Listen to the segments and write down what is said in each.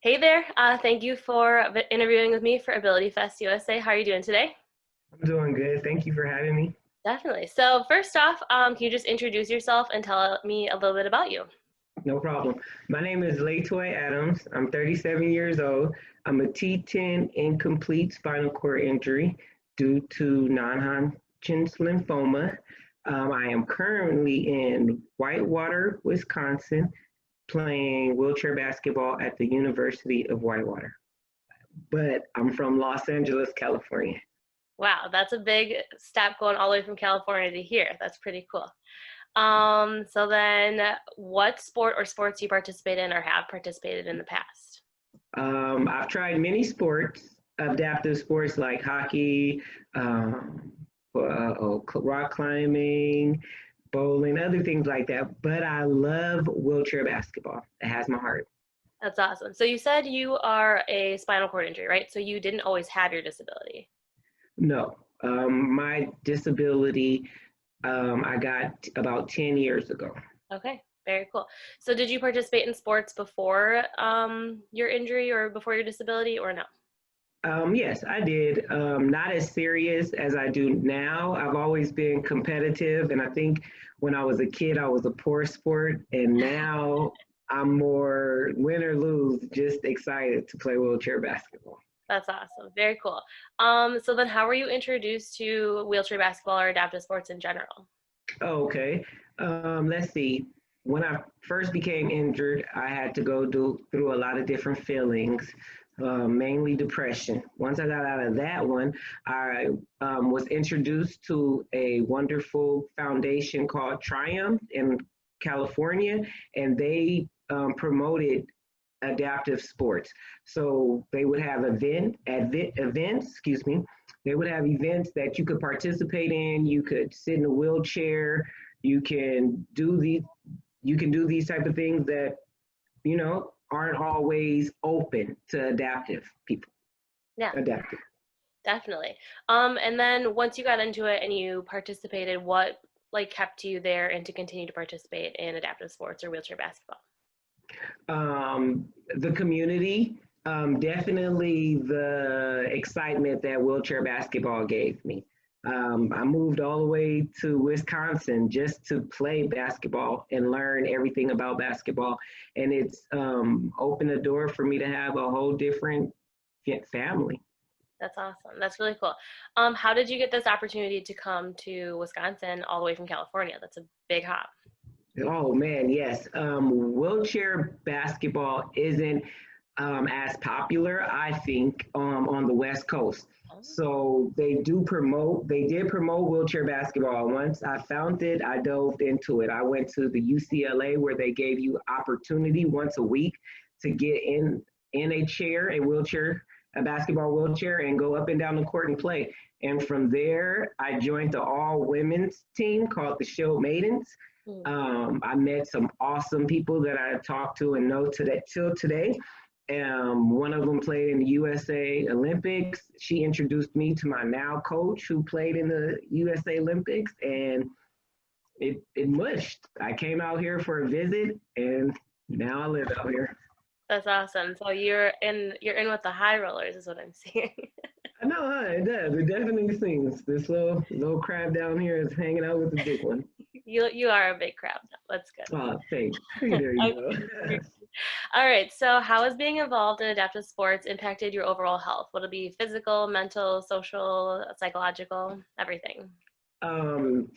Hey there. Thank you for interviewing with me for Ability Fest USA. How are you doing today? I'm doing good. Thank you for having me. Definitely. So first off, can you just introduce yourself and tell me a little bit about you? No problem. My name is LeToi Adams. I'm 37 years old. I'm a T10 incomplete spinal cord injury due to non-Hodgkin's lymphoma. I am currently in Whitewater, Wisconsin, playing wheelchair basketball at the University of Whitewater. But I'm from Los Angeles, California. Wow, that's a big step going all the way from California to here. That's pretty cool. So then what sport or sports you participate in or have participated in the past? I've tried many sports, adaptive sports like hockey, um, rock climbing, bowling, other things like that. But I love wheelchair basketball. It has my heart. That's awesome. So you said you are a spinal cord injury, right? So you didn't always have your disability. No, my disability I got about 10 years ago. Okay, very cool. So did you participate in sports before your injury or before your disability or no? Yes, I did. Not as serious as I do now. I've always been competitive, and I think when I was a kid, I was a poor sport, and now I'm more win or lose, just excited to play wheelchair basketball. That's awesome. Very cool. So then how were you introduced to wheelchair basketball or adaptive sports in general? Oh, okay. Let's see. When I first became injured, I had to go through a lot of different feelings, mainly depression. Once I got out of that one, I was introduced to a wonderful foundation called Triumph in California, and they promoted adaptive sports. So they would have events, excuse me. They would have events that you could participate in. You could sit in a wheelchair. You can do these. You can do these type of things that aren't always open to adaptive people. Yeah, Adaptive. definitely. And then once you got into it and you participated, what like kept you there and to continue to participate in adaptive sports or wheelchair basketball? The community, definitely the excitement that wheelchair basketball gave me. I moved all the way to Wisconsin just to play basketball and learn everything about basketball. And it's opened the door for me to have a whole different family. That's awesome. That's really cool. How did you get this opportunity to come to Wisconsin all the way from California? That's a big hop. Oh man, yes. Wheelchair basketball isn't as popular, I think, on the West Coast. So they did promote wheelchair basketball. Once I found it, I dove into it. I went to the UCLA where they gave you opportunity once a week to get in a chair, a basketball wheelchair, and go up and down the court and play. And from there, I joined the all women's team called the Shield Maidens. I met some awesome people that I talked to and know till today. One of them played in the USA Olympics. She introduced me to my now coach who played in the USA Olympics, and it mushed. I came out here for a visit, and now I live out here. That's awesome. So you're in with the high rollers is what I'm seeing. I know, huh? It does. It definitely seems. This little crab down here is hanging out with the big one. You are a big crowd. That's good. Oh, thanks. There you go. All right. So how has being involved in adaptive sports impacted your overall health? Would it be physical, mental, social, psychological, everything?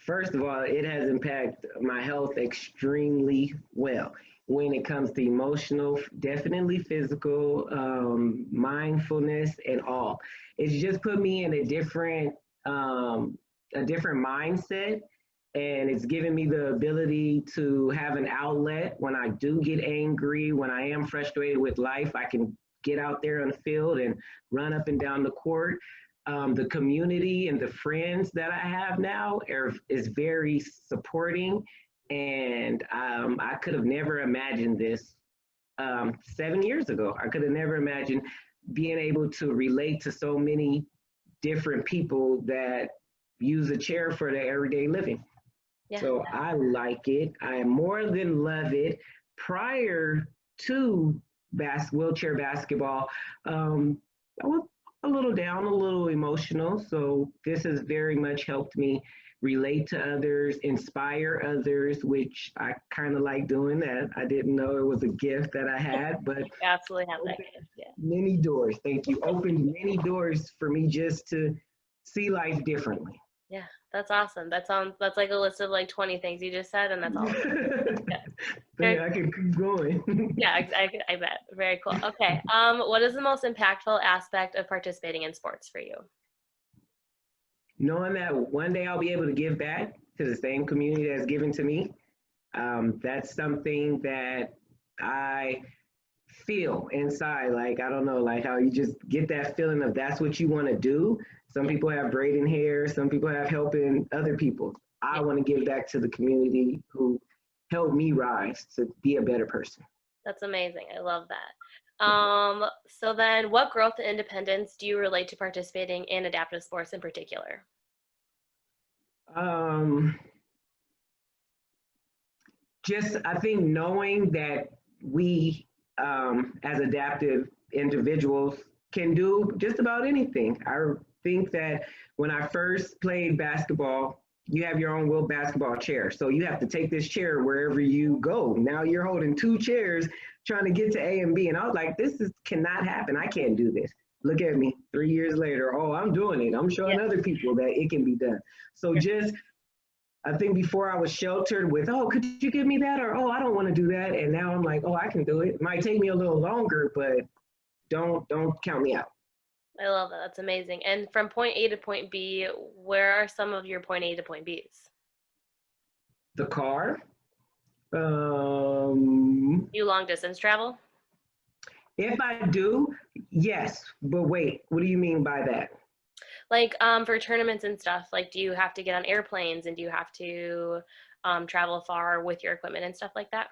First of all, it has impacted my health extremely well when it comes to emotional, definitely physical, mindfulness, and all. It's just put me in a different mindset, and it's given me the ability to have an outlet when I do get angry, when I am frustrated with life. I can get out there on the field and run up and down the court. The community and the friends that I have now is very supporting, and I could have never imagined this 7 years ago. I could have never imagined being able to relate to so many different people that use a chair for their everyday living. Yeah. So I like it. I more than love it. Prior to wheelchair basketball, I was a little down, a little emotional. So this has very much helped me relate to others, inspire others, which I kind of like doing that. I didn't know it was a gift that I had, but You absolutely have that gift. Yeah. many doors. Thank you. Opened many doors for me just to see life differently. Yeah, that's awesome. That's like a list of like 20 things you just said, and that's all. Yeah. Very I can keep going. Yeah, I bet. Very cool. Okay. What is the most impactful aspect of participating in sports for you? Knowing that one day I'll be able to give back to the same community that's given to me, that's something that I feel inside. Like, I don't know, like how you just get that feeling of that's what you want to do. Some people have braiding hair, some people have helping other people. I want to give back to the community who helped me rise to be a better person. That's amazing. I love that. So then what growth and independence do you relate to participating in adaptive sports in particular? Um, just, I think knowing that we, as adaptive individuals, can do just about anything. I think that when I first played basketball, you have your own wheel basketball chair. So you have to take this chair wherever you go. Now you're holding two chairs trying to get to A and B. And I was like, cannot happen. I can't do this. Look at me 3 years later. Oh, I'm doing it. I'm showing other people that it can be done. So just, I think before I was sheltered with, oh, could you give me that? Or, oh, I don't want to do that. And now I'm like, oh, I can do it. It might take me a little longer, but don't count me out. I love that. That's amazing. And from point A to point B, where are some of your point A to point Bs? The car. You long distance travel? If I do, yes. But wait, what do you mean by that? Like for tournaments and stuff, like do you have to get on airplanes and do you have to travel far with your equipment and stuff like that?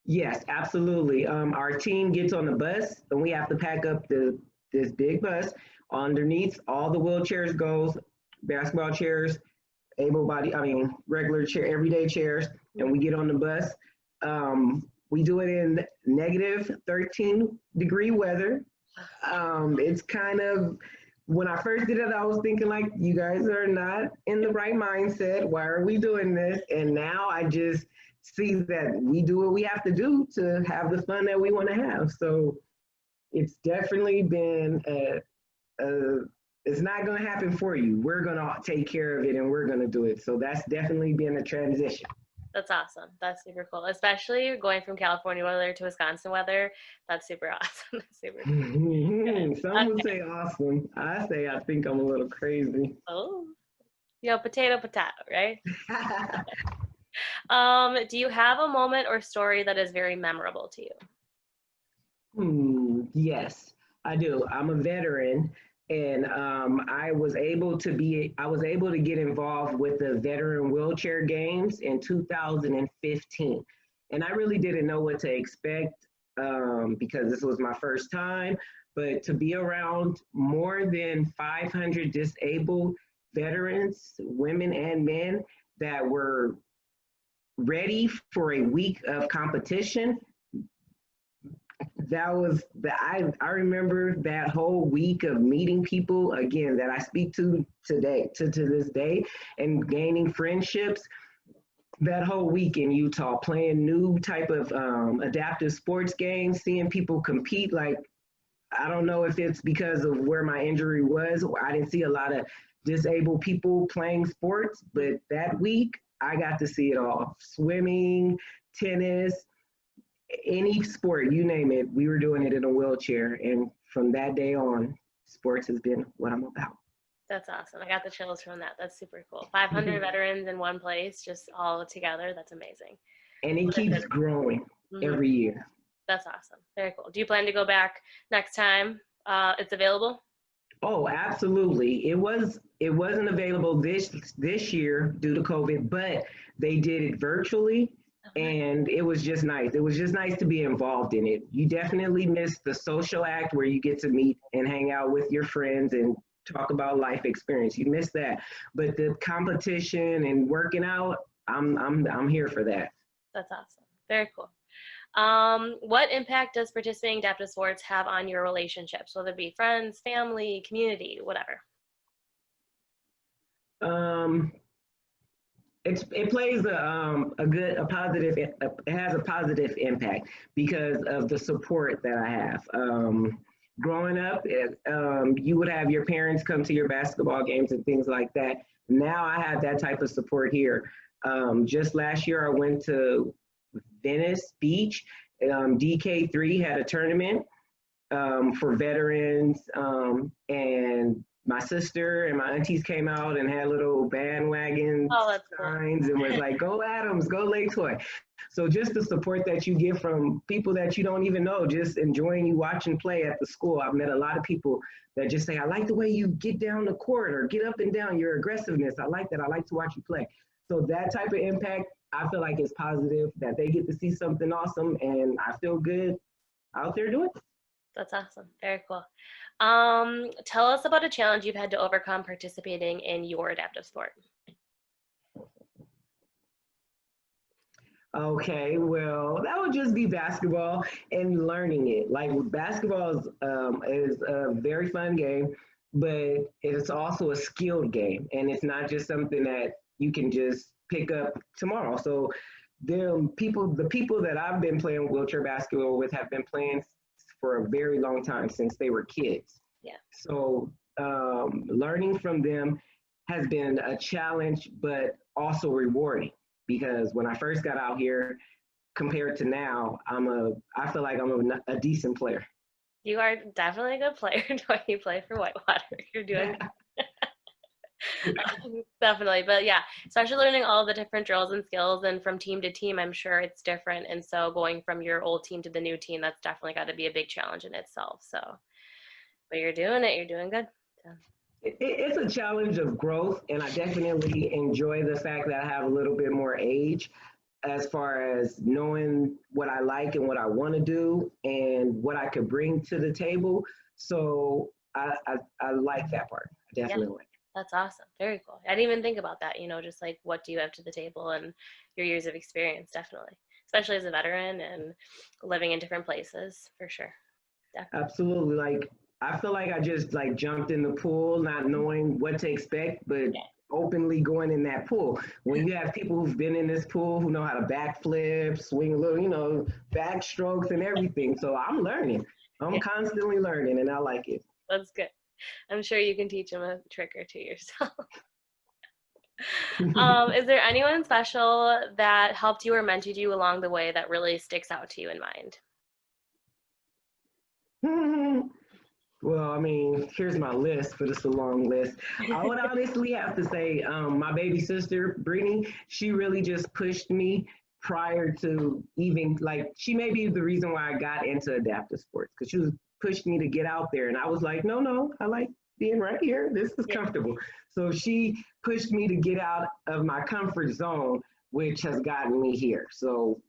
Yes, absolutely. Our team gets on the bus and we have to pack up this big bus. Underneath, all the wheelchairs goes, basketball chairs, regular chair, everyday chairs, and we get on the bus. We do it in negative 13-degree weather. It's kind of, when I first did it, I was thinking like, you guys are not in the right mindset. Why are we doing this? And now I just see that we do what we have to do to have the fun that we want to have. So it's definitely been it's not going to happen for you. We're going to take care of it and we're going to do it. So that's definitely been a transition. That's awesome. That's super cool. Especially going from California weather to Wisconsin weather. That's super awesome. That's super cool. Some would say awesome. I say I think I'm a little crazy. Oh, potato, right? Do you have a moment or story that is very memorable to you? Yes, I do. I'm a veteran, and I was able to get involved with the Veteran Wheelchair Games in 2015, and I really didn't know what to expect because this was my first time. But to be around more than 500 disabled veterans, women and men, that were ready for a week of competition, that was I remember that whole week of meeting people again that I speak to today, to this day, and gaining friendships. That whole week in Utah, playing new type of adaptive sports games, seeing people compete. Like, I don't know if it's because of where my injury was, or I didn't see a lot of disabled people playing sports, but that week I got to see it all. Swimming, tennis, any sport, you name it, we were doing it in a wheelchair. And from that day on, sports has been what I'm about. That's awesome. I got the chills from that. That's super cool. 500 veterans in one place, just all together. That's amazing. And it keeps growing every year. That's awesome. Very cool. Do you plan to go back next time it's available? Oh, absolutely. It wasn't available this year due to COVID, but they did it virtually. And it was just nice. It was just nice to be involved in it. You definitely miss the social act where you get to meet and hang out with your friends and talk about life experience. You miss that. But the competition and working out, I'm here for that. That's awesome. Very cool. What impact does participating in adaptive sports have on your relationships, whether it be friends, family, community, whatever? Um, it plays a positive, it has a positive impact because of the support that I have. Growing up, you would have your parents come to your basketball games and things like that. Now I have that type of support here. Just last year, I went to Venice Beach. DK3 had a tournament for veterans, and my sister and my aunties came out and had little bandwagon Oh, that's cool. signs and was like, "Go Adams, go LeToi." So just the support that you get from people that you don't even know, just enjoying you watching play at the school. I've met a lot of people that just say, "I like the way you get down the court or get up and down, your aggressiveness. I like that. I like to watch you play." So that type of impact, I feel like is positive, that they get to see something awesome, and I feel good out there doing it. That's awesome. Very cool. Tell us about a challenge you've had to overcome participating in your adaptive sport. Okay, well, that would just be basketball and learning it. Like basketball is a very fun game, but it's also a skilled game, and it's not just something that you can just pick up tomorrow. So the people that I've been playing wheelchair basketball with have been playing for a very long time since they were kids. Yeah. So learning from them has been a challenge, but also rewarding because when I first got out here, compared to now, I feel like I'm a decent player. You are definitely a good player when you play for Whitewater. You're doing definitely, but yeah, especially learning all the different drills and skills, and from team to team, I'm sure it's different. And so going from your old team to the new team, that's definitely got to be a big challenge in itself. So, but you're doing it. You're doing good. So. It's a challenge of growth, and I definitely enjoy the fact that I have a little bit more age as far as knowing what I like and what I want to do and what I could bring to the table. So I like that part. I definitely like. That's awesome. Very cool. I didn't even think about that, just like what do you have to the table and your years of experience, definitely. Especially as a veteran and living in different places, for sure. Definitely. Absolutely. Like I feel like I just like jumped in the pool, not knowing what to expect, but openly going in that pool. When you have people who've been in this pool who know how to backflip, swing a little, backstrokes and everything. So I'm learning. I'm constantly learning and I like it. That's good. I'm sure you can teach them a trick or two yourself. Is there anyone special that helped you or mentored you along the way that really sticks out to you in mind? Well, I mean, here's my list, but it's a long list. I would honestly have to say my baby sister, Brittany, she really just pushed me prior to even, like, she may be the reason why I got into adaptive sports because she was pushed me to get out there. And I was like, no, I like being right here. This is comfortable. So she pushed me to get out of my comfort zone, which has gotten me here. So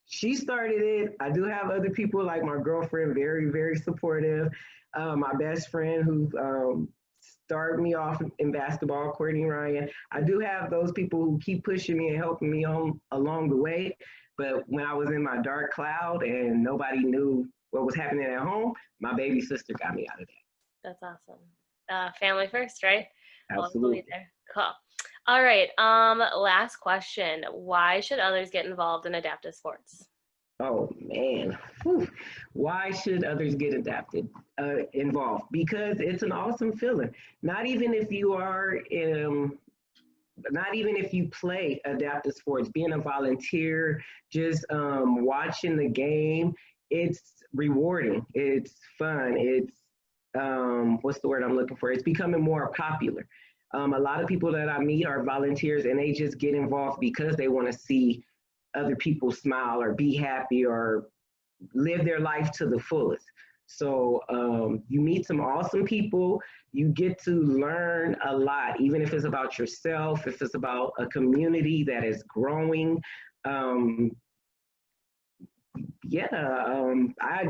she started it. I do have other people like my girlfriend, very, very supportive. My best friend who started me off in basketball, Courtney Ryan. I do have those people who keep pushing me and helping me on along the way. But when I was in my dark cloud and nobody knew what was happening at home, my baby sister got me out of that. That's awesome. Family first, right? Absolutely. Cool. All right. Last question. Why should others get involved in adaptive sports? Oh man, whew. Why should others get involved? Because it's an awesome feeling. Not even if you are, not even if you play adaptive sports, being a volunteer, just watching the game, it's rewarding. It's fun. It's what's the word I'm looking for? It's becoming more popular. A lot of people that I meet are volunteers and they just get involved because they want to see other people smile or be happy or live their life to the fullest. So you meet some awesome people. You get to learn a lot, even if it's about yourself, if it's about a community that is growing. I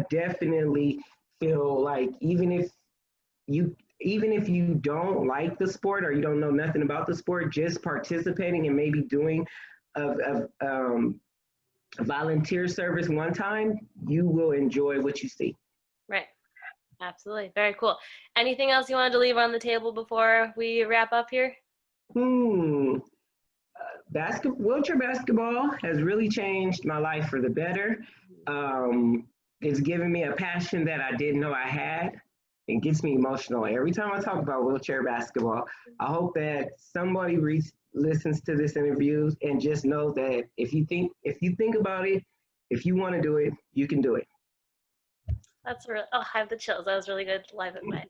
definitely feel like even if you don't like the sport or you don't know nothing about the sport, just participating and maybe doing volunteer service one time, you will enjoy what you see. Right. Absolutely. Very cool. Anything else you wanted to leave on the table before we wrap up here? Wheelchair basketball has really changed my life for the better. It's given me a passion that I didn't know I had. It gets me emotional every time I talk about wheelchair basketball. I hope that somebody listens to this interview and just know that if you think about it, if you want to do it, you can do it. That's really, I have the chills. That was really good live at mine.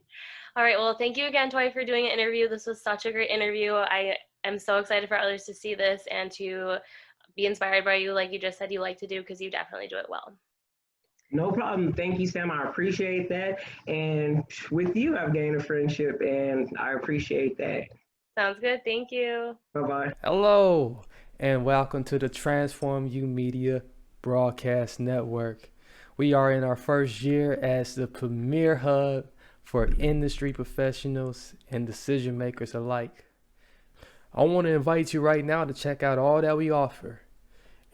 All right. Well, thank you again, Toi, for doing an interview. This was such a great interview. I am so excited for others to see this and to be inspired by you, like you just said you like to do, because you definitely do it well. No problem. Thank you, Sam. I appreciate that. And with you, I've gained a friendship, and I appreciate that. Sounds good. Thank you. Bye-bye. Hello, and welcome to the Transform You Media Broadcast Network. We are in our first year as the premier hub for industry professionals and decision makers alike. I want to invite you right now to check out all that we offer.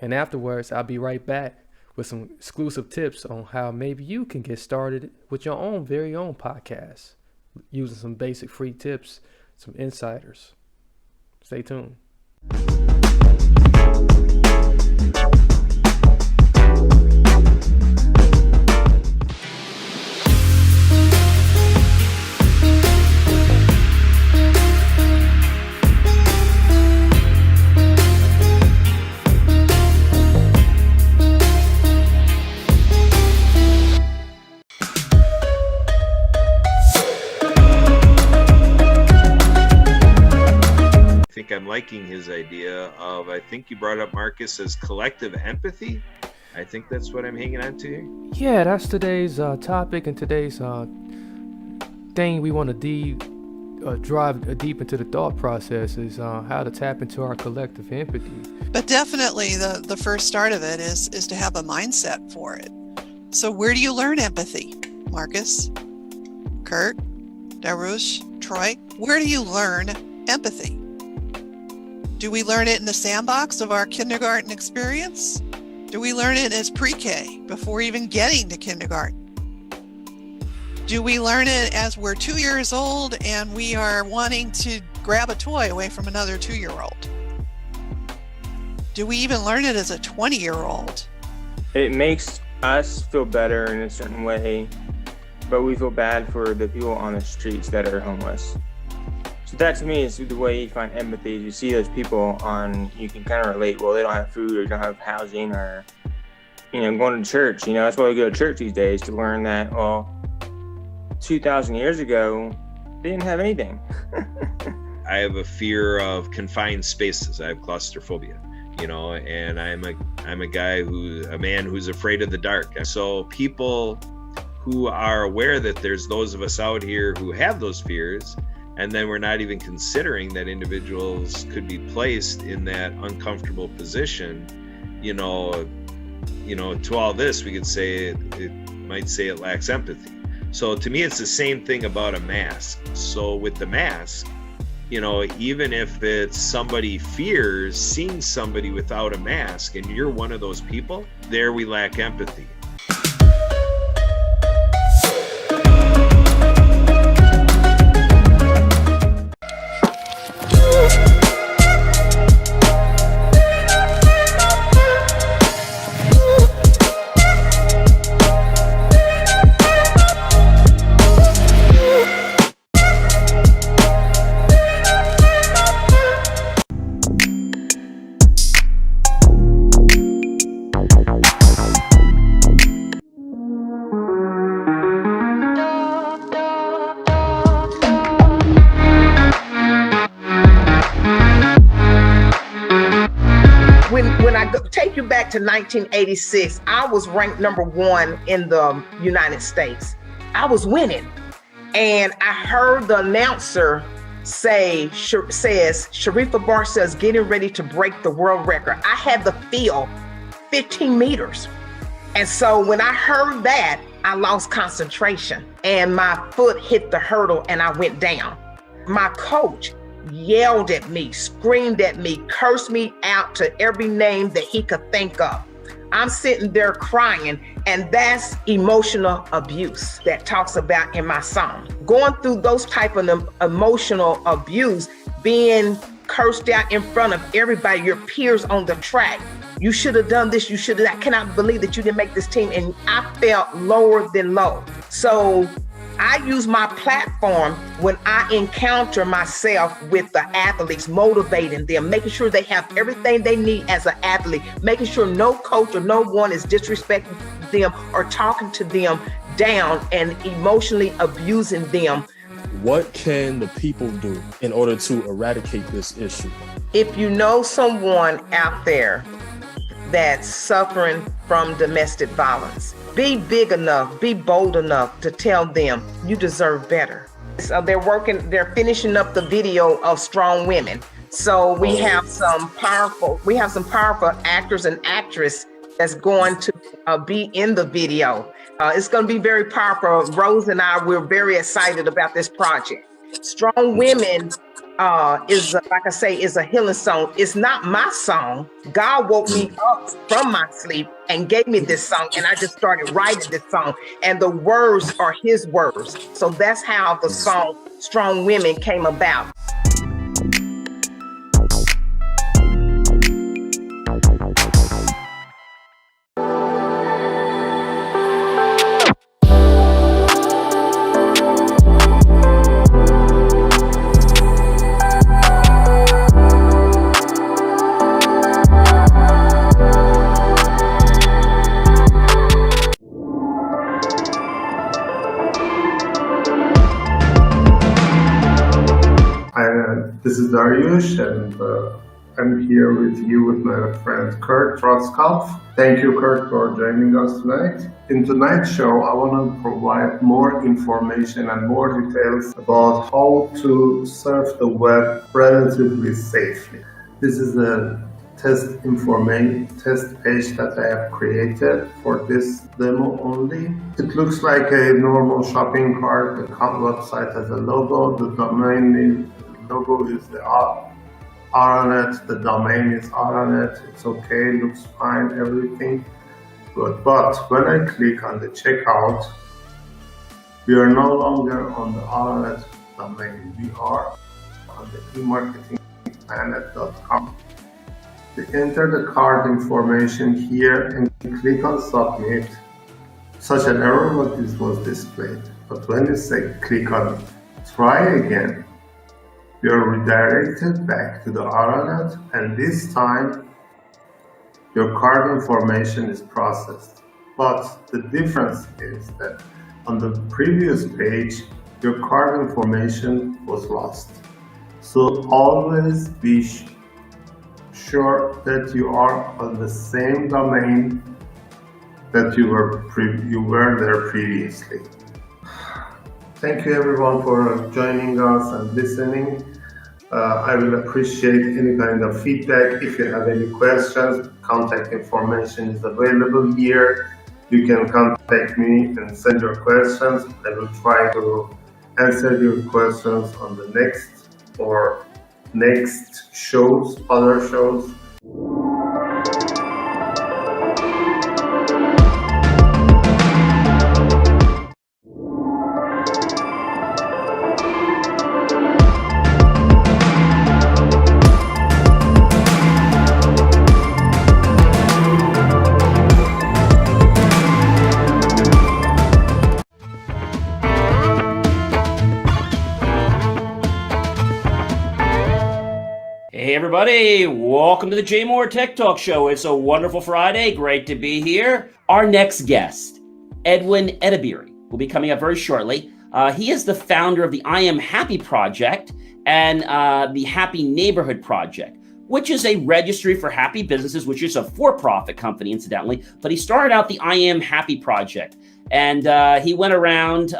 And afterwards, I'll be right back with some exclusive tips on how maybe you can get started with your very own podcast, using some basic free tips, some insiders. Stay tuned. I'm liking his idea of, I think you brought up, Marcus, as collective empathy. I think that's what I'm hanging on to here. Yeah, that's today's topic and today's thing we want to drive deep into the thought process is how to tap into our collective empathy. But definitely the first start of it is to have a mindset for it. So where do you learn empathy? Marcus, Kurt, Darush, Troy, where do you learn empathy? Do we learn it in the sandbox of our kindergarten experience? Do we learn it as pre-K before even getting to kindergarten? Do we learn it as we're 2 years old and we are wanting to grab a toy away from another 2-year-old? Do we even learn it as a 20-year-old? It makes us feel better in a certain way, but we feel bad for the people on the streets that are homeless. So that to me is the way you find empathy. You see those people you can kind of relate. Well, they don't have food or don't have housing or, going to church. That's why we go to church these days, to learn that, 2,000 years ago, they didn't have anything. I have a fear of confined spaces. I have claustrophobia, and I'm a man who's afraid of the dark. So people who are aware that there's those of us out here who have those fears, and then we're not even considering that individuals could be placed in that uncomfortable position. To all this, we could say it lacks empathy. So to me, it's the same thing about a mask. So with the mask, even if it's somebody fears seeing somebody without a mask and you're one of those people, there we lack empathy. Take you back to 1986, I was ranked #1 in the United States. I was winning. And I heard the announcer says, Sharifa Barcel's getting ready to break the world record. I had the field 15 meters. And so when I heard that, I lost concentration and my foot hit the hurdle and I went down. My coach yelled at me, screamed at me, cursed me out to every name that he could think of. I'm sitting there crying, and that's emotional abuse that talks about in my song. Going through those type of emotional abuse, being cursed out in front of everybody, your peers on the track. You should have done this, you should have, I cannot believe that you didn't make this team. And I felt lower than low. So I use my platform when I encounter myself with the athletes, motivating them, making sure they have everything they need as an athlete, making sure no coach or no one is disrespecting them or talking to them down and emotionally abusing them. What can the people do in order to eradicate this issue? If you know someone out there that's suffering from domestic violence, be big enough, be bold enough to tell them you deserve better. So they're finishing up the video of Strong Women. So we have some powerful actors and actresses that's going to be in the video. It's going to be very powerful. Rose and I, we're very excited about this project. Strong Women is, like I say, is a healing song. It's not my song. God woke me up from my sleep and gave me this song, and I just started writing this song, and the words are his words. So that's how the song Strong Women came about. This is Dariush, and I'm here with you with my friend Kurt Rotzkopf. Thank you, Kurt, for joining us tonight. In tonight's show, I want to provide more information and more details about how to surf the web relatively safely. This is a test page that I have created for this demo only. It looks like a normal shopping cart. The website has a logo. The domain name logo is the Aranet, the domain is Aranet. It's okay, looks fine, everything good. But when I click on the checkout, we are no longer on the Aranet domain. We are on the emarketingplanet.com. We enter the card information here and click on submit. Such an error was displayed. But when you say click on try again, you are redirected back to the Aranet, and this time your card information is processed. But the difference is that on the previous page, your card information was lost. So always be sure that you are on the same domain that you were there previously. Thank you everyone for joining us and listening. I will appreciate any kind of feedback. If you have any questions, contact information is available here. You can contact me and send your questions. I will try to answer your questions on the next shows, other shows. Hey everybody, welcome to the J Moore Tech Talk Show. It's a wonderful Friday, great to be here. Our next guest, Edwin Edeberry, will be coming up very shortly. He is the founder of the I Am Happy Project and the Happy Neighborhood Project, which is a registry for happy businesses, which is a for-profit company, incidentally. But he started out the I Am Happy Project, and he went around,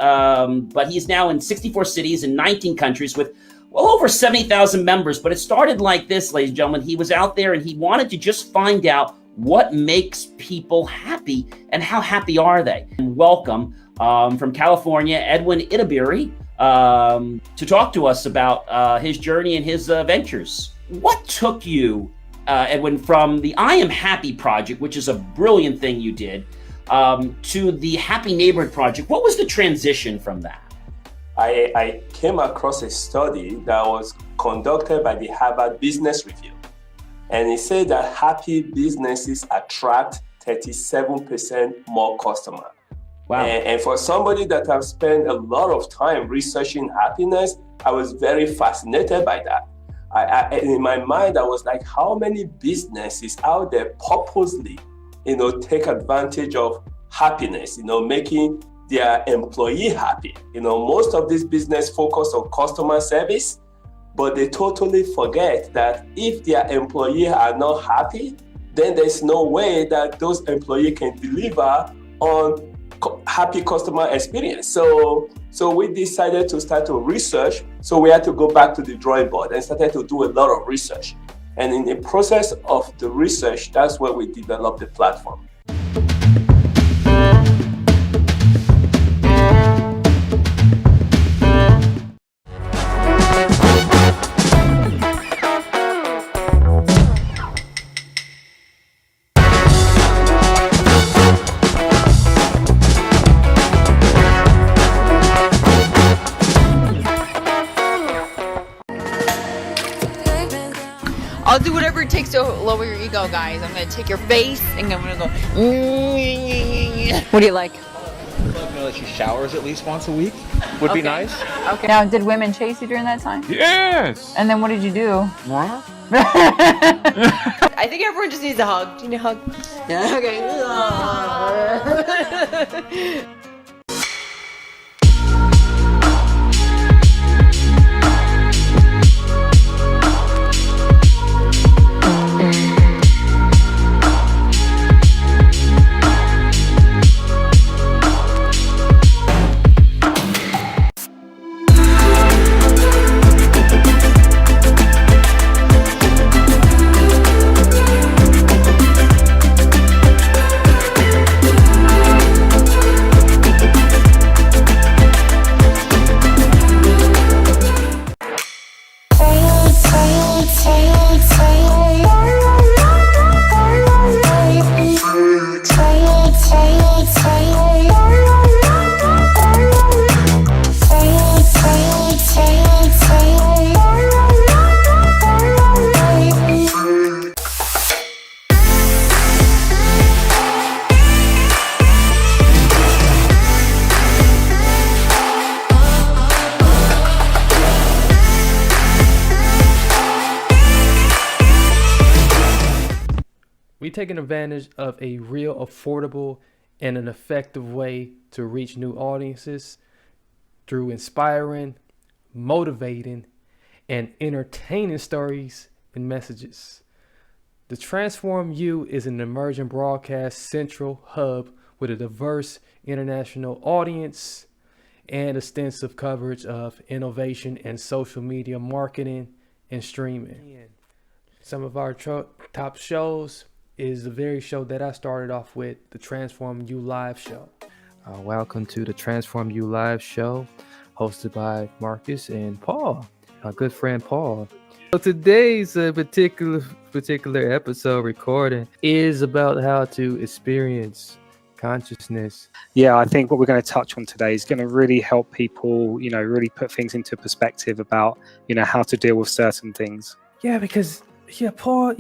but he's now in 64 cities in 19 countries with well over 70,000 members. But it started like this, ladies and gentlemen. He was out there and he wanted to just find out what makes people happy and how happy are they. And welcome from California, Edwin Edeberry, to talk to us about his journey and his ventures. What took you Edwin, from the I Am Happy project, which is a brilliant thing you did, to the Happy Neighborhood project. What was the transition from that? I came across a study that was conducted by the Harvard Business Review. And it said that happy businesses attract 37% more customers. Wow. And for somebody that have spent a lot of time researching happiness, I was very fascinated by that. In my mind, I was like, how many businesses out there purposely, take advantage of happiness, making their employee happy. Most of these business focus on customer service, but they totally forget that if their employees are not happy, then there's no way that those employees can deliver on happy customer experience. So we decided to start to research. So we had to go back to the drawing board and started to do a lot of research. And in the process of the research, that's where we developed the platform. I'll do whatever it takes to lower your ego, guys. I'm gonna take your face and I'm gonna go. What do you like? That she showers at least once a week would be nice. Okay. Now, did women chase you during that time? Yes. And then what did you do? What? I think everyone just needs a hug. Do you need a hug? Yeah. Okay. We taking advantage of a real affordable and an effective way to reach new audiences through inspiring, motivating, and entertaining stories and messages. The Transform U is an emerging broadcast central hub with a diverse international audience and extensive coverage of innovation and social media marketing and streaming. Some of our top shows is the very show that I started off with, the Transform U Live show. Welcome to the Transform U Live show, hosted by Marcus and Paul, our good friend Paul. So today's particular episode recording is about how to experience consciousness. Yeah, I think what we're going to touch on today is going to really help people, really put things into perspective about, how to deal with certain things. Yeah, because Paul,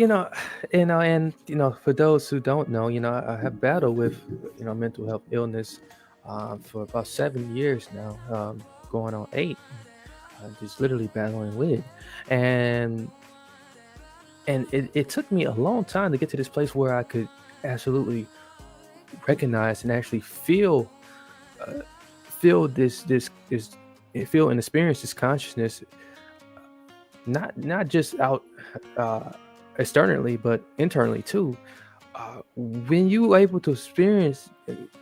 and for those who don't know, I have battled with, mental health illness for about 7 years now, going on 8. Just literally battling with, and it took me a long time to get to this place where I could absolutely recognize and actually feel this feel and experience this consciousness, not just out externally, but internally too. When you are able to experience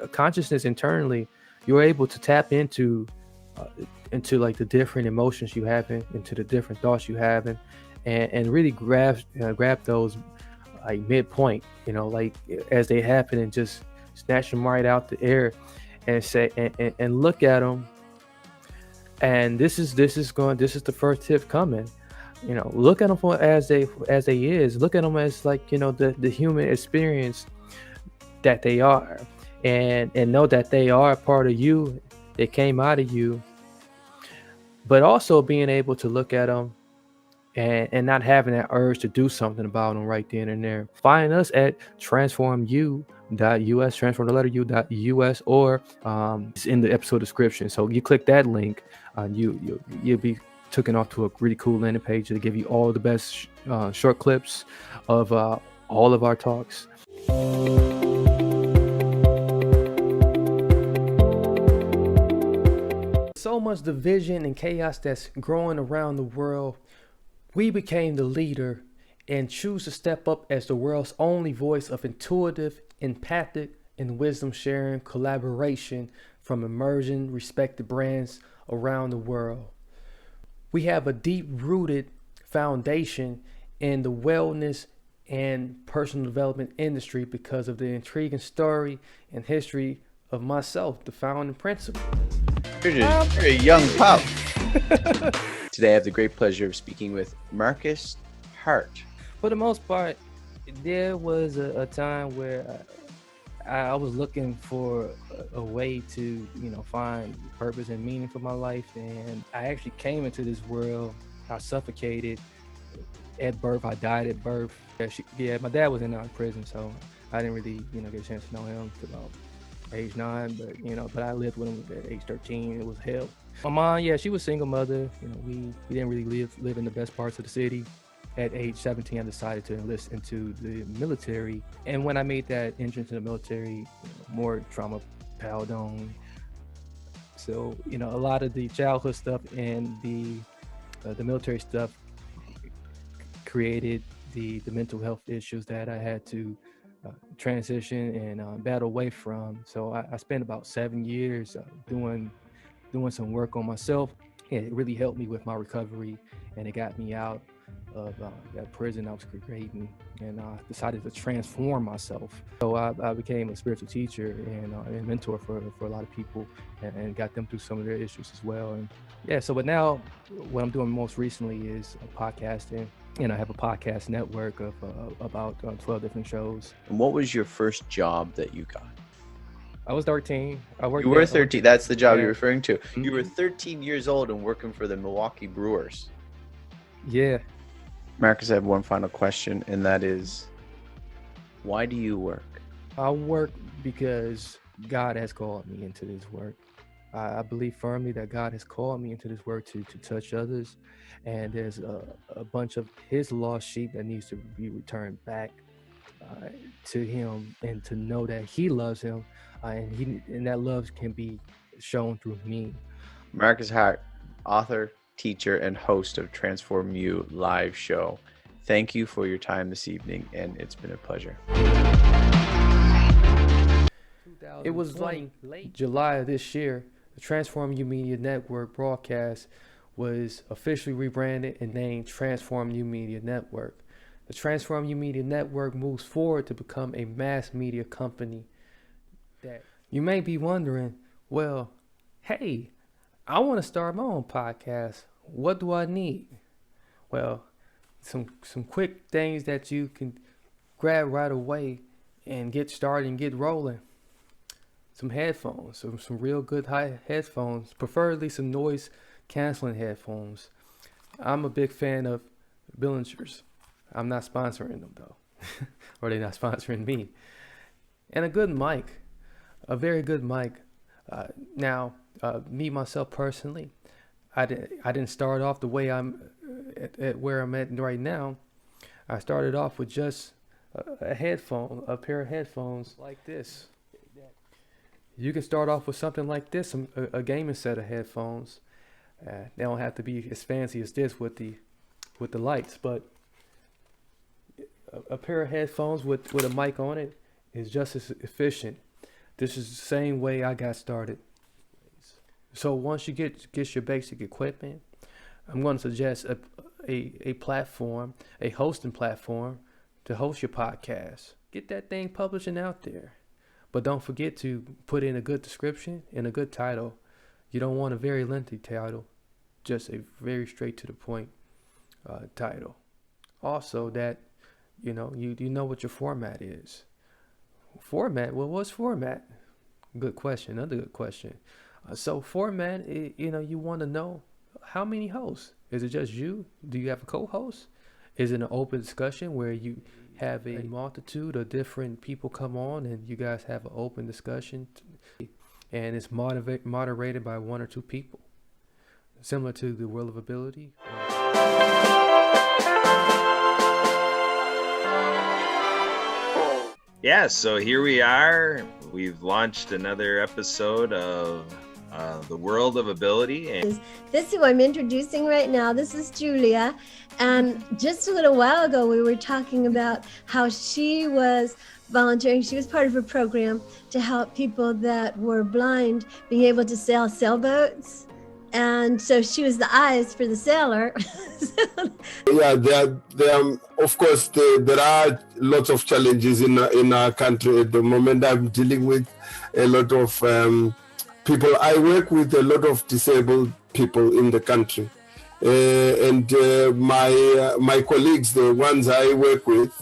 a consciousness internally, you're able to tap into like the different emotions you have, into the different thoughts you have, and really grab those like midpoint, like as they happen, and just snatch them right out the air and say and look at them. And this is the first tip coming. look at them for as they is. Look at them as like, the human experience that they are, and know that they are a part of you. They came out of you, but also being able to look at them and not having that urge to do something about them right then and there. Find us at transformu.us, transform the letter u.us, or it's in the episode description. So you click that link, you'll be taken off to a really cool landing page to give you all the best short clips of all of our talks. So much division and chaos that's growing around the world, we became the leader and choose to step up as the world's only voice of intuitive, empathic, and wisdom sharing collaboration from emerging, respected brands around the world. We have a deep-rooted foundation in the wellness and personal development industry because of the intriguing story and history of myself, the founding principal. You're a young pup. Today I have the great pleasure of speaking with Marcus Hart. For the most part, there was a time where I was looking for a way to, find purpose and meaning for my life. And I actually came into this world. I suffocated at birth. I died at birth. My dad was in prison, so I didn't really, get a chance to know him until about age 9. But I lived with him at age 13. It was hell. My mom, she was a single mother. We didn't really live in the best parts of the city. At age 17, I decided to enlist into the military. And when I made that entrance to the military, more trauma piled on. So, a lot of the childhood stuff and the military stuff created the mental health issues that I had to transition and battle away from. So I spent about 7 years doing some work on myself. And it really helped me with my recovery, and it got me out of that prison I was creating, and decided to transform myself. So I became a spiritual teacher and mentor for a lot of people, and got them through some of their issues as well. And but now what I'm doing most recently is podcasting, and I have a podcast network of about 12 different shows. And what was your first job that you got? I was 13. You were 13. That's the job you're referring to. Mm-hmm. You were 13 years old and working for the Milwaukee Brewers. Yeah. Marcus, I have one final question, and that is, why do you work? I work because God has called me into this work. I believe firmly that God has called me into this work to touch others, and there's a bunch of his lost sheep that needs to be returned back to him, and to know that he loves him, and that love can be shown through me. Marcus Hart, author, teacher, and host of Transform You live show. Thank you for your time this evening, and it's been a pleasure. It was like late July of this year. The Transform You Media Network broadcast was officially rebranded and named Transform You Media Network. The Transform You Media Network moves forward to become a mass media company. That you may be wondering, well, hey, I want to start my own podcast. What do I need? Well, some quick things that you can grab right away and get started and get rolling. Some headphones, some real good high headphones, preferably some noise canceling headphones. I'm a big fan of Billingers. I'm not sponsoring them though, or they're not sponsoring me. And a good mic, a very good mic. Now, me myself personally, I didn't start off the way I'm at where I'm at right now. I started off with just a pair of headphones like this. You can start off with something like this, a gaming set of headphones. They don't have to be as fancy as this with the lights, but a pair of headphones with a mic on it is just as efficient. This is the same way I got started. So once you get your basic equipment, I'm going to suggest a platform, a hosting platform to host your podcast. Get that thing publishing out there. But don't forget to put in a good description and a good title. You don't want a very lengthy title, just a very straight to the point title. Also, that you know what your format is. Format. Well, what's format? Good question. Another good question. So format, you want to know how many hosts. Is it just you? Do you have a co-host? Is it an open discussion where you have a multitude of different people come on and you guys have an open discussion, and it's moderated by one or two people, similar to the Wheel of Ability? Yeah, so here we are. We've launched another episode of the World of Ability. And this is who I'm introducing right now. This is Julia. And just a little while ago, we were talking about how she was volunteering. She was part of a program to help people that were blind being able to sail sailboats. And so she was the eyes for the sailor. Yeah, of course, there are lots of challenges in our country at the moment. I'm dealing with a lot of people. I work with a lot of disabled people in the country. And my colleagues, the ones I work with,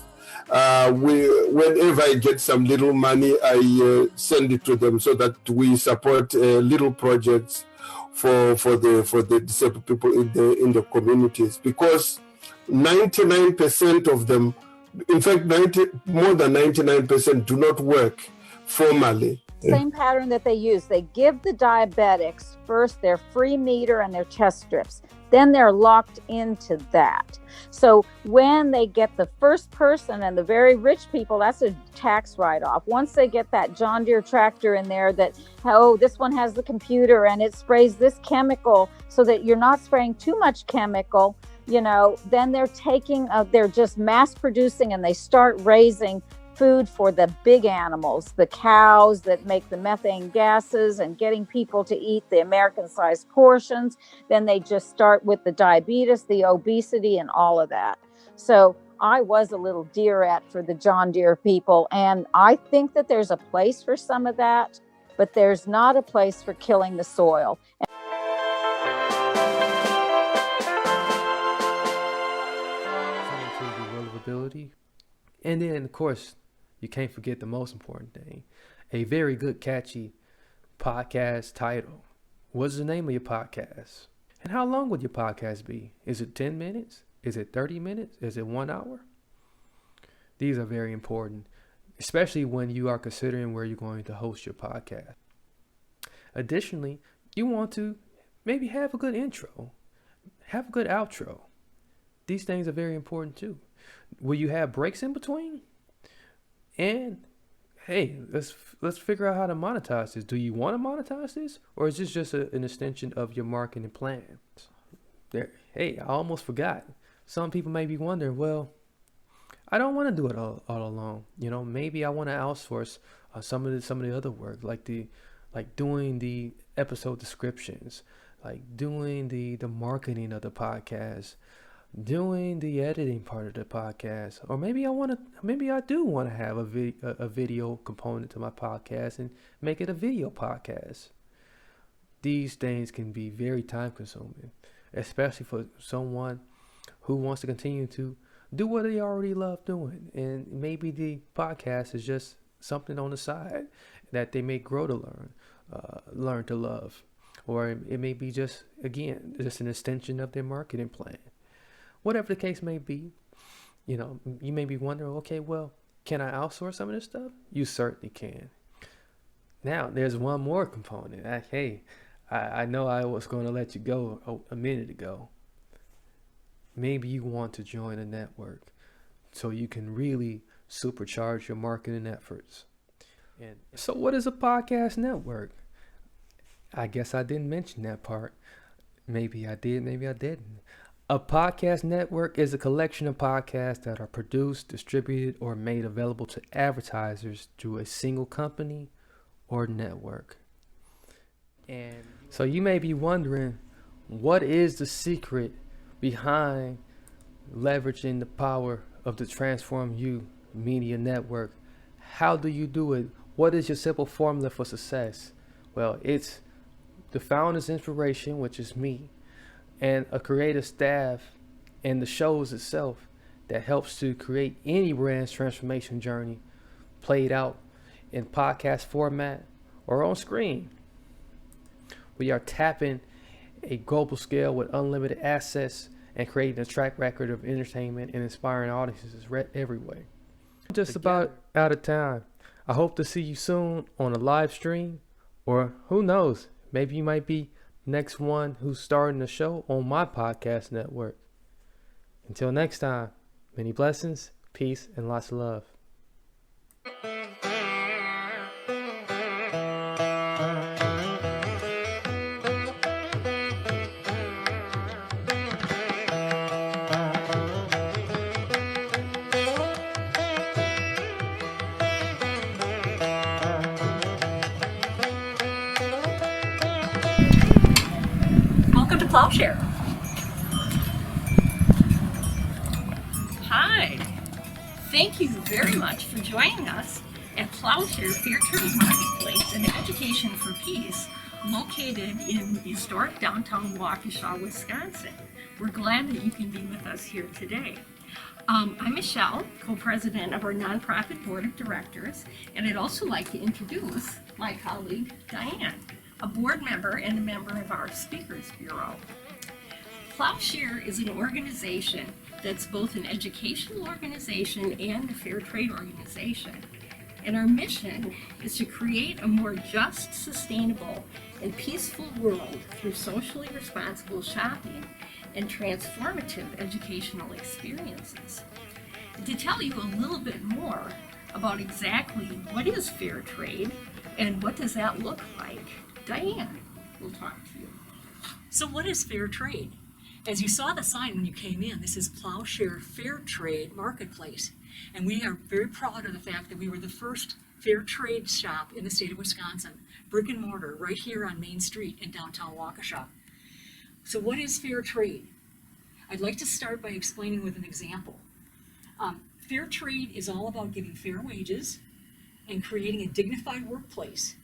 whenever I get some little money, I send it to them so that we support little projects for the disabled people in the communities, because 99% of them, in fact, more than 99% do not work formally. Same pattern that they use. They give the diabetics first their free meter and their chest strips. Then they're locked into that. So when they get the first person and the very rich people, that's a tax write-off. Once they get that John Deere tractor in there that, oh, this one has the computer and it sprays this chemical so that you're not spraying too much chemical, then they're just mass producing, and they start raising food for the big animals, the cows that make the methane gases, and getting people to eat the American-sized portions. Then they just start with the diabetes, the obesity, and all of that. So I was a little deerette for the John Deere people, and I think that there's a place for some of that, but there's not a place for killing the soil. And then, of course, you can't forget the most important thing, a very good, catchy podcast title. What's the name of your podcast? And how long would your podcast be? Is it 10 minutes? Is it 30 minutes? Is it 1 hour? These are very important, especially when you are considering where you're going to host your podcast. Additionally, you want to maybe have a good intro, have a good outro. These things are very important too. Will you have breaks in between? And hey, let's figure out how to monetize this. Do you want to monetize this, or is this just an extension of your marketing plan? Hey, I almost forgot. Some people may be wondering, well, I don't want to do it all alone. Maybe I want to outsource some of the other work, like doing the episode descriptions, like doing the marketing of the podcast, doing the editing part of the podcast. Or maybe I do want to have a video component to my podcast and make it a video podcast. These things can be very time consuming, especially for someone who wants to continue to do what they already love doing. And maybe the podcast is just something on the side that they may grow to learn to love. Or it may be just an extension of their marketing plan. Whatever the case may be, you may be wondering, okay, well, can I outsource some of this stuff? You certainly can. Now, there's one more component. I know I was going to let you go a minute ago. Maybe you want to join a network so you can really supercharge your marketing efforts. And so what is a podcast network? I guess I didn't mention that part. Maybe I did, maybe I didn't. A podcast network is a collection of podcasts that are produced, distributed, or made available to advertisers through a single company or network. And so you may be wondering, what is the secret behind leveraging the power of the Transform You Media Network? How do you do it? What is your simple formula for success? Well, it's the founder's inspiration, which is me, and a creative staff and the shows itself that helps to create any brand's transformation journey played out in podcast format or on screen. We are tapping a global scale with unlimited access and creating a track record of entertainment and inspiring audiences everywhere. Just about out of time. I hope to see you soon on a live stream, or who knows, maybe you might be next one who's starting the show on my podcast network. Until next time, many blessings, peace, and lots of love. Welcome to Plowshare. Hi. Thank you very much for joining us at Plowshare Fair Trade Marketplace, an education for peace located in historic downtown Waukesha, Wisconsin. We're glad that you can be with us here today. I'm Michelle, co-president of our nonprofit board of directors, and I'd also like to introduce my colleague, Diane, a board member and a member of our Speakers Bureau. Plowshare is an organization that's both an educational organization and a fair trade organization. And our mission is to create a more just, sustainable, and peaceful world through socially responsible shopping and transformative educational experiences. And to tell you a little bit more about exactly what is fair trade and what does that look like, Diane will talk to you. So what is fair trade? As you saw the sign when you came in, this is Plowshare Fair Trade Marketplace. And we are very proud of the fact that we were the first fair trade shop in the state of Wisconsin, brick and mortar, right here on Main Street in downtown Waukesha. So what is fair trade? I'd like to start by explaining with an example. Fair trade is all about giving fair wages and creating a dignified workplace,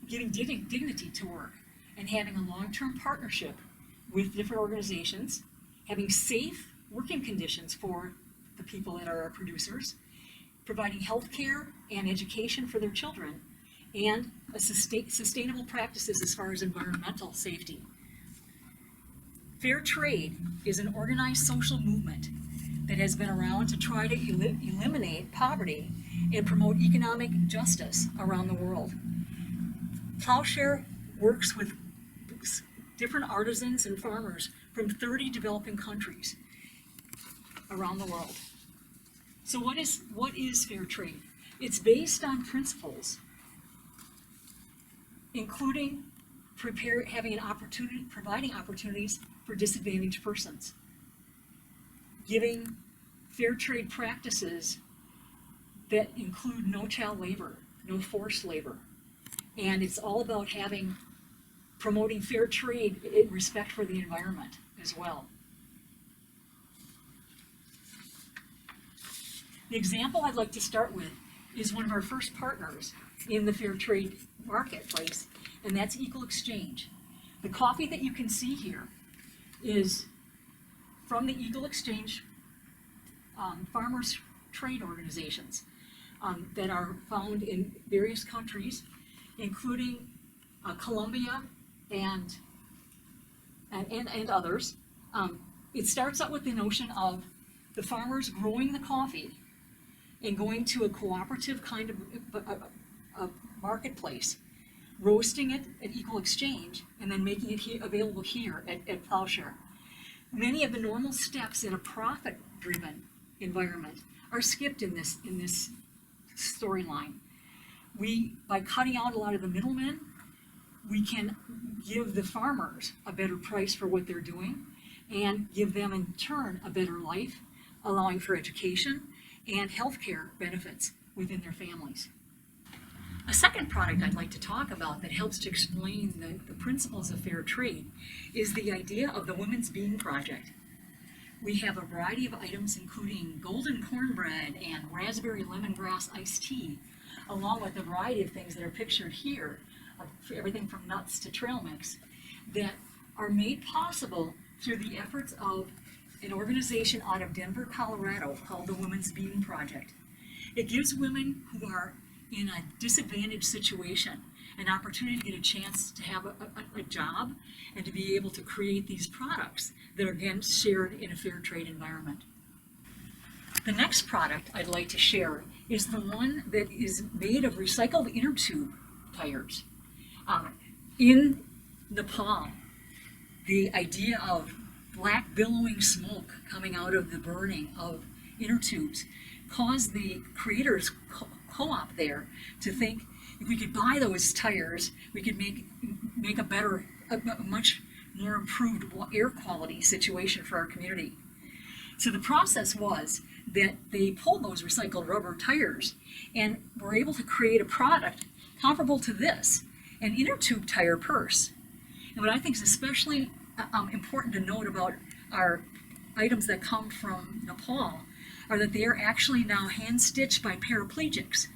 giving dignity to work, and having a long-term partnership with different organizations, having safe working conditions for the people that are our producers, providing health care and education for their children, and sustainable practices as far as environmental safety. Fair trade is an organized social movement that has been around to try to eliminate poverty and promote economic justice around the world. Plowshare works with different artisans and farmers from 30 developing countries around the world. So what is fair trade? It's based on principles, including providing opportunities for disadvantaged persons, giving fair trade practices that include no child labor, no forced labor, and it's all about promoting fair trade in respect for the environment as well. The example I'd like to start with is one of our first partners in the fair trade marketplace, and that's Equal Exchange. The coffee that you can see here is from the Equal Exchange farmers trade organizations that are found in various countries, including Colombia and others. It starts out with the notion of the farmers growing the coffee and going to a cooperative kind of marketplace, roasting it at Equal Exchange, and then making it available here at Plowshare. Many of the normal steps in a profit-driven environment are skipped in this storyline. By cutting out a lot of the middlemen, we can give the farmers a better price for what they're doing and give them in turn a better life, allowing for education and healthcare benefits within their families. A second product I'd like to talk about that helps to explain the principles of fair trade is the idea of the Women's Bean Project. We have a variety of items including golden cornbread and raspberry lemongrass iced tea, along with a variety of things that are pictured here, everything from nuts to trail mix, that are made possible through the efforts of an organization out of Denver, Colorado called the Women's Being Project. It gives women who are in a disadvantaged situation an opportunity to get a chance to have a job and to be able to create these products that are again shared in a fair trade environment. The next product I'd like to share is the one that is made of recycled inner tube tires. In Nepal, the idea of black billowing smoke coming out of the burning of inner tubes caused the creators co-op there to think if we could buy those tires, we could make a much more improved air quality situation for our community. So the process was that they pulled those recycled rubber tires and were able to create a product comparable to this, an inner tube tire purse. And what I think is especially important to note about our items that come from Nepal are that they are actually now hand-stitched by paraplegics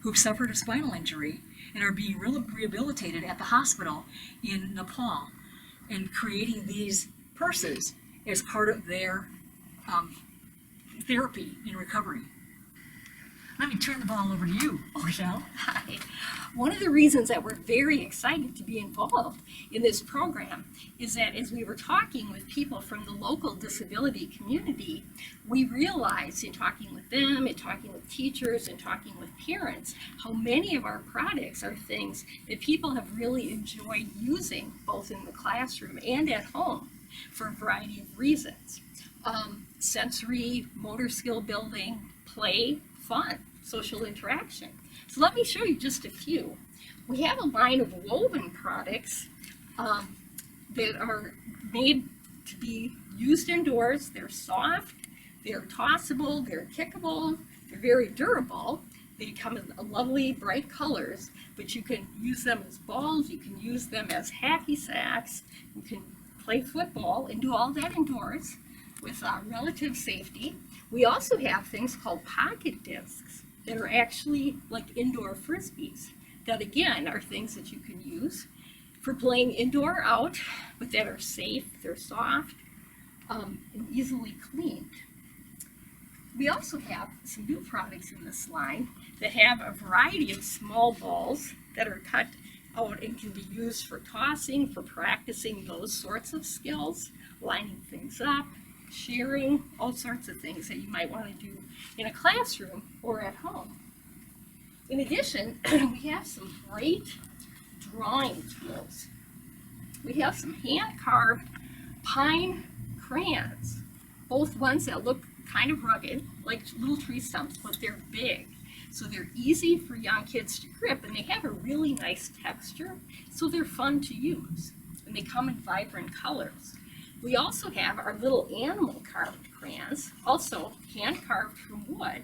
who've suffered a spinal injury and are being rehabilitated at the hospital in Nepal and creating these purses as part of their therapy in recovery. Let me turn the ball over to you, Michelle. Hi. One of the reasons that we're very excited to be involved in this program is that as we were talking with people from the local disability community, we realized in talking with them, in talking with teachers, and talking with parents, how many of our products are things that people have really enjoyed using both in the classroom and at home for a variety of reasons. Sensory, motor skill building, play, fun, social interaction. So let me show you just a few. We have a line of woven products that are made to be used indoors. They're soft, they're tossable, they're kickable, they're very durable. They come in lovely bright colors, but you can use them as balls, you can use them as hacky sacks, you can play football and do all that indoors with relative safety. We also have things called pocket discs that are actually like indoor frisbees that again are things that you can use for playing indoor or out, but that are safe, they're soft, and easily cleaned. We also have some new products in this line that have a variety of small balls that are cut out and can be used for tossing, for practicing those sorts of skills, lining things up, sharing, all sorts of things that you might want to do in a classroom or at home. In addition, we have some great drawing tools. We have some hand-carved pine crayons, both ones that look kind of rugged, like little tree stumps, but they're big. So they're easy for young kids to grip, and they have a really nice texture, so they're fun to use. And they come in vibrant colors. We also have our little animal carved crayons, also hand carved from wood,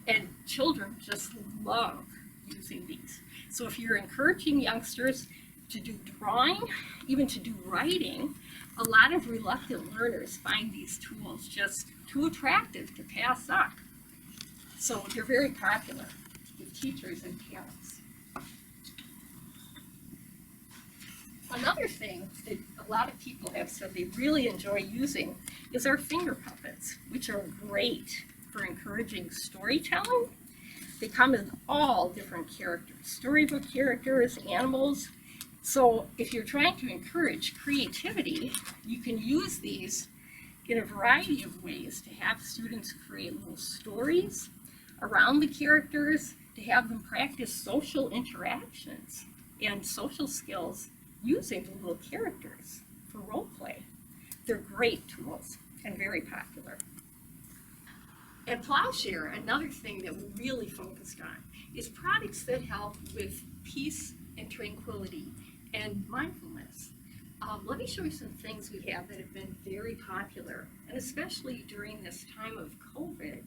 and children just love using these. So if you're encouraging youngsters to do drawing, even to do writing, a lot of reluctant learners find these tools just too attractive to pass up. So they're very popular with teachers and parents. Another thing that a lot of people have said they really enjoy using is our finger puppets, which are great for encouraging storytelling. They come in all different characters, storybook characters, animals. So if you're trying to encourage creativity, you can use these in a variety of ways to have students create little stories around the characters, to have them practice social interactions and social skills using the little characters for role play. They're great tools and very popular. At Plowshare, another thing that we're really focused on is products that help with peace and tranquility and mindfulness. Let me show you some things we have that have been very popular, and especially during this time of COVID,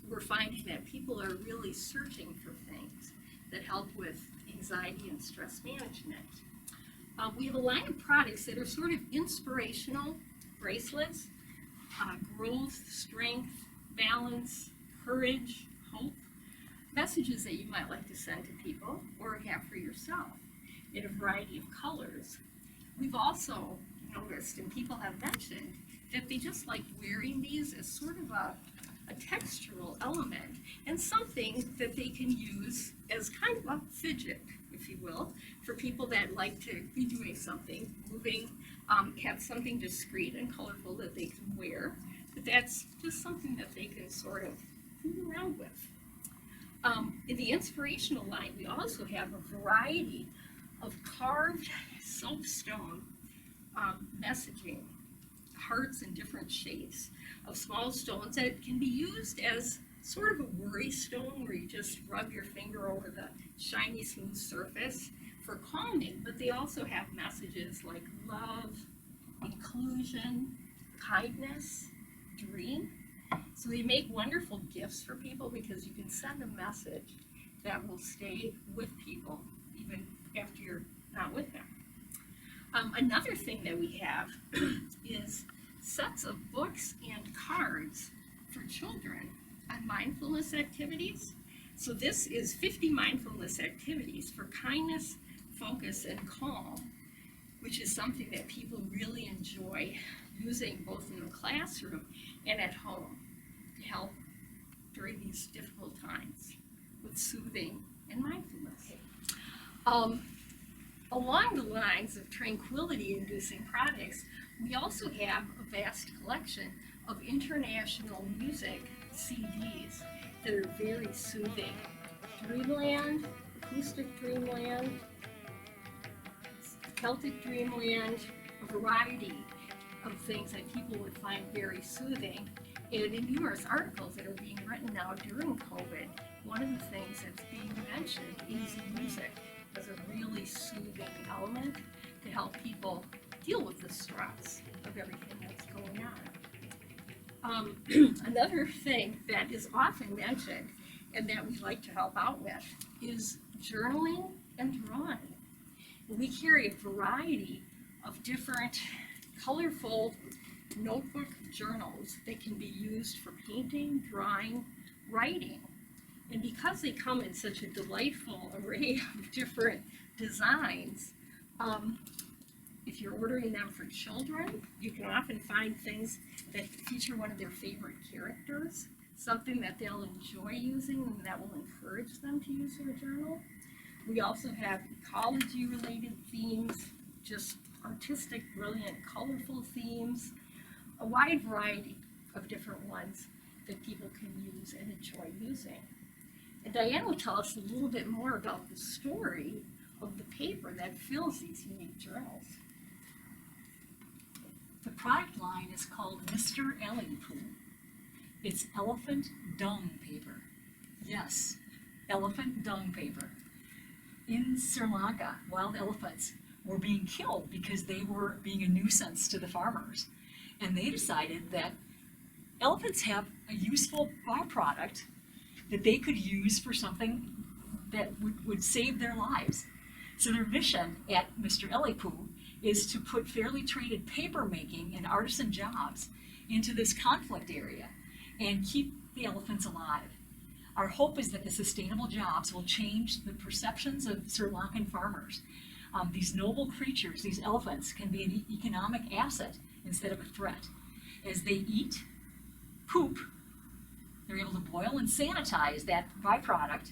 we're finding that people are really searching for things that help with anxiety and stress management. We have a line of products that are sort of inspirational bracelets, growth, strength, balance, courage, hope, messages that you might like to send to people or have for yourself in a variety of colors. We've also noticed, and people have mentioned, that they just like wearing these as sort of a textural element and something that they can use as kind of a fidget, if you will, for people that like to be doing something, moving, have something discreet and colorful that they can wear. But that's just something that they can sort of fool around with. In the inspirational line, we also have a variety of carved soapstone messaging, hearts in different shapes of small stones that can be used as sort of a worry stone where you just rub your finger over the shiny, smooth surface for calming, but they also have messages like love, inclusion, kindness, dream. So they make wonderful gifts for people because you can send a message that will stay with people even after you're not with them. Another thing that we have is sets of books and cards for children on mindfulness activities. So this is 50 mindfulness activities for kindness, focus, and calm, which is something that people really enjoy using both in the classroom and at home to help during these difficult times with soothing and mindfulness. Along the lines of tranquility-inducing products, we also have a vast collection of international music CDs that are very soothing. Dreamland, Acoustic Dreamland, Celtic Dreamland, a variety of things that people would find very soothing. And in numerous articles that are being written now during COVID, one of the things that's being mentioned is music as a really soothing element to help people deal with the stress of everything that's going on. Another thing that is often mentioned and that we like to help out with is journaling and drawing. We carry a variety of different colorful notebook journals that can be used for painting, drawing, writing. And because they come in such a delightful array of different designs, if you're ordering them for children, you can often find things that feature one of their favorite characters, something that they'll enjoy using and that will encourage them to use their journal. We also have ecology-related themes, just artistic, brilliant, colorful themes, a wide variety of different ones that people can use and enjoy using. And Diane will tell us a little bit more about the story of the paper that fills these unique journals. The product line is called Mr. Ellie-Poo. It's elephant dung paper. Yes, elephant dung paper. In Sri Lanka, wild elephants were being killed because they were being a nuisance to the farmers. And they decided that elephants have a useful byproduct that they could use for something that would save their lives. So their mission at Mr. Ellie-Poo is to put fairly traded paper making and artisan jobs into this conflict area and keep the elephants alive. Our hope is that the sustainable jobs will change the perceptions of Sri Lankan farmers. These noble creatures, these elephants, can be an economic asset instead of a threat. As they eat, poop, they're able to boil and sanitize that byproduct,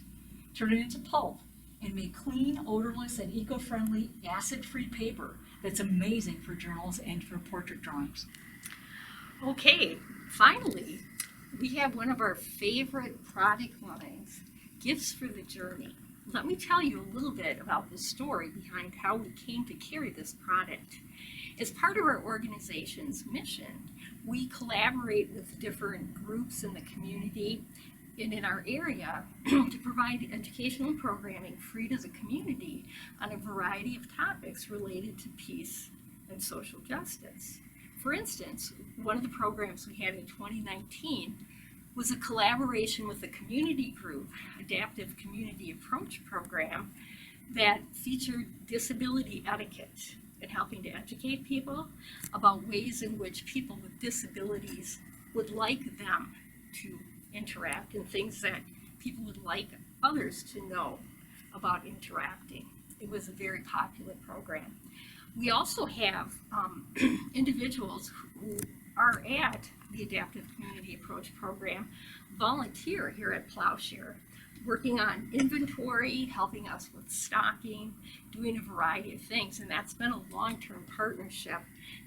turn it into pulp, and make clean, odorless, and eco-friendly, acid-free paper that's amazing for journals and for portrait drawings. Okay, finally, we have one of our favorite product lines, Gifts for the Journey. Let me tell you a little bit about the story behind how we came to carry this product. As part of our organization's mission, we collaborate with different groups in the community and in our area to provide educational programming free to the community on a variety of topics related to peace and social justice. For instance, one of the programs we had in 2019 was a collaboration with a community group, Adaptive Community Approach Program, that featured disability etiquette and helping to educate people about ways in which people with disabilities would like them to interact and things that people would like others to know about interacting. It was a very popular program. We also have individuals who are at the Adaptive Community Approach Program volunteer here at Plowshare, working on inventory, helping us with stocking, doing a variety of things. And that's been a long-term partnership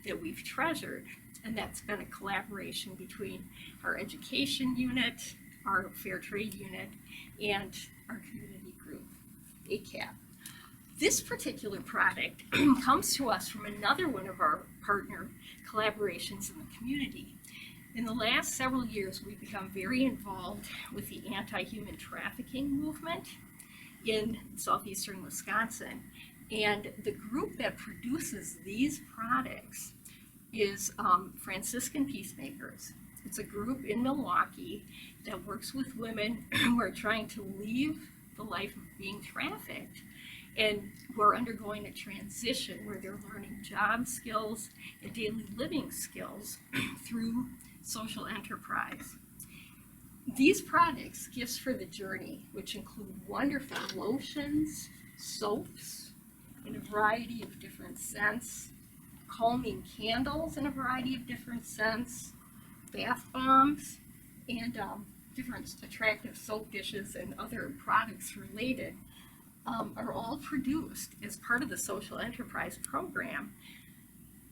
that we've treasured. And that's been a collaboration between our education unit, our fair trade unit, and our community group, ACAP. This particular product comes to us from another one of our partner collaborations in the community. In the last several years, we've become very involved with the anti-human trafficking movement in southeastern Wisconsin. And the group that produces these products is Franciscan Peacemakers. It's a group in Milwaukee that works with women who are trying to leave the life of being trafficked and who are undergoing a transition where they're learning job skills and daily living skills through social enterprise. These products, Gifts for the Journey, which include wonderful lotions, soaps in a variety of different scents, calming candles in a variety of different scents, bath bombs, and different attractive soap dishes and other products related, are all produced as part of the social enterprise program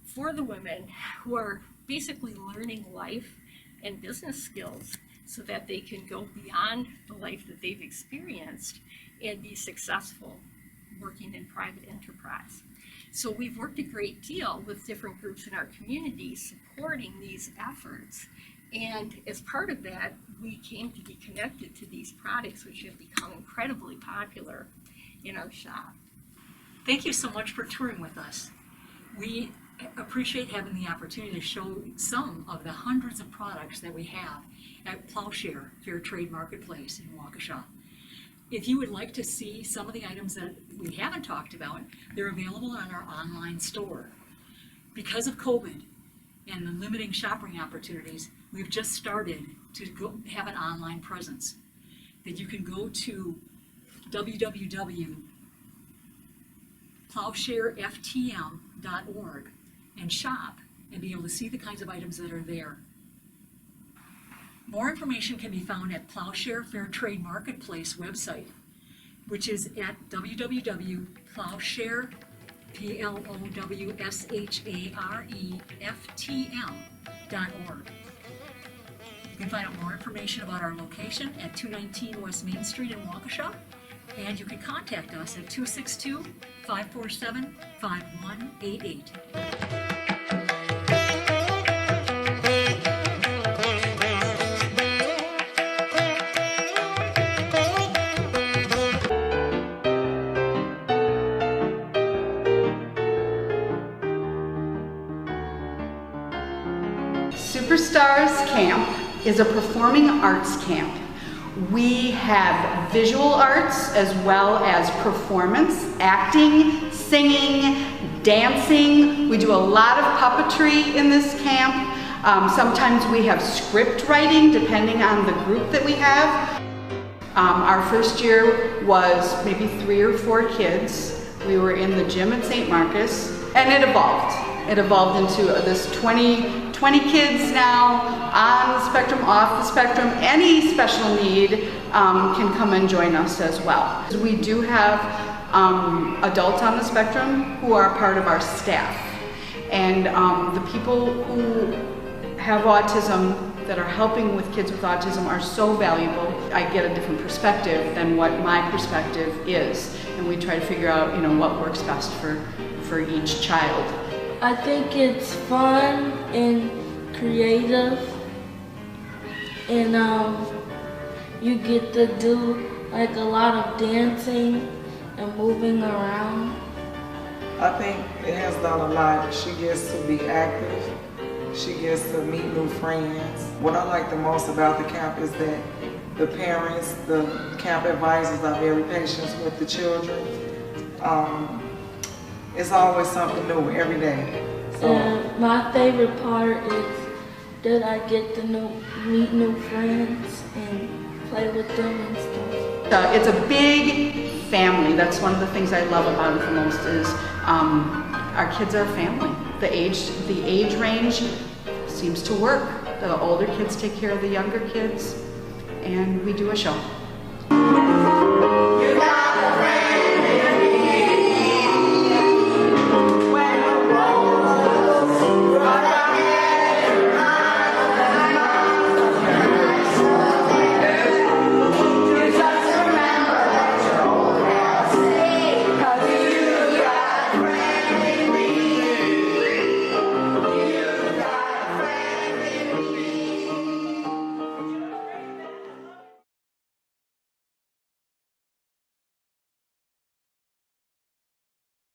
for the women who are basically learning life and business skills so that they can go beyond the life that they've experienced and be successful working in private enterprise. So we've worked a great deal with different groups in our community supporting these efforts. And as part of that, we came to be connected to these products, which have become incredibly popular in our shop. Thank you so much for touring with us. We appreciate having the opportunity to show some of the hundreds of products that we have at Plowshare Fair Trade Marketplace in Waukesha. If you would like to see some of the items that we haven't talked about, they're available on our online store. Because of COVID and the limiting shopping opportunities, we've just started to have an online presence that you can go to www.plowshareftm.org and shop and be able to see the kinds of items that are there. More information can be found at Plowshare Fair Trade Marketplace website, which is at www.plowshareftm.org. You can find out more information about our location at 219 West Main Street in Waukesha, and you can contact us at 262-547-5188. Superstars Camp is a performing arts camp. We have visual arts as well as performance, acting, singing, dancing. We do a lot of puppetry in this camp. Sometimes we have script writing depending on the group that we have. Our first year was maybe 3 or 4 kids. We were in the gym at St. Marcus, and it evolved. It evolved into this 20 kids now, on the spectrum, off the spectrum. Any special need can come and join us as well. We do have adults on the spectrum who are part of our staff. And the people who have autism that are helping with kids with autism are so valuable. I get a different perspective than what my perspective is. And we try to figure out, what works best for each child. I think it's fun and creative, and you get to do like a lot of dancing and moving around. I think it has done a lot. She gets to be active. She gets to meet new friends. What I like the most about the camp is that the parents, the camp advisors are very patient with the children. It's always something new every day. So. And my favorite part is that I get to meet new friends and play with them and stuff. It's a big family. That's one of the things I love about it the most is our kids are family. The age range seems to work. The older kids take care of the younger kids, and we do a show.